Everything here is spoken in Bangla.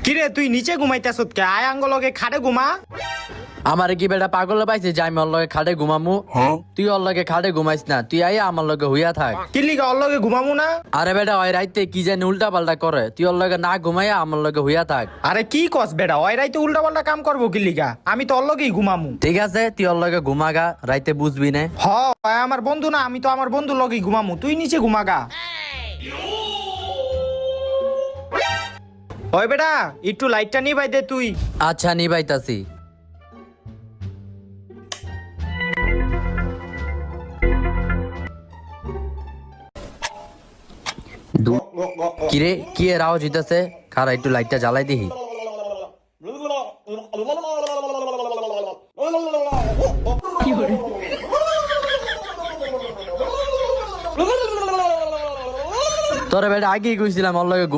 কিরে তুই নিচে ঘুমাইতেছত কে? আয় আঙ্গ লগে খাটে ঘুমা। আমার কি বেটা পাগল পাইছে যে আমি ওর লগে খাটে ঘুমামু? তুই ওর লগে খাটে ঘুমাইস না, তুই আইয়া আমার লগে হইয়া থাক। কি লিগা ওর লগে ঘুমামু না? আরে বেটা ওই রাইতে কি জানি উল্টা পাল্টা করে, তুই ওর লগে না ঘুমাইয়া আমার লগে হইয়া থাক। আরে কি কস বেটা, ওই রাইতে উল্টা পাল্টা কাম করবো কি লিগা? আমি তো ওর লগেই ঘুমামু। ঠিক আছে তুই ওর লগে ঘুমাগা, রাইতে বুঝবি না। হ ওই আমার বন্ধু না, আমি তো আমার বন্ধুর লগেই ঘুমামু, তুই নিচে ঘুমাগা। ওই বেটা একটু লাইটটা নিভাই দে তুই। আচ্ছা নিবাইতাছি। কিরে কি এর আওয়াজ হইতাছে? খারা একটু লাইটটা জ্বালাই দিহি। তোরে বেটা আগেই কইছিলাম ওর লগে ঘুমাই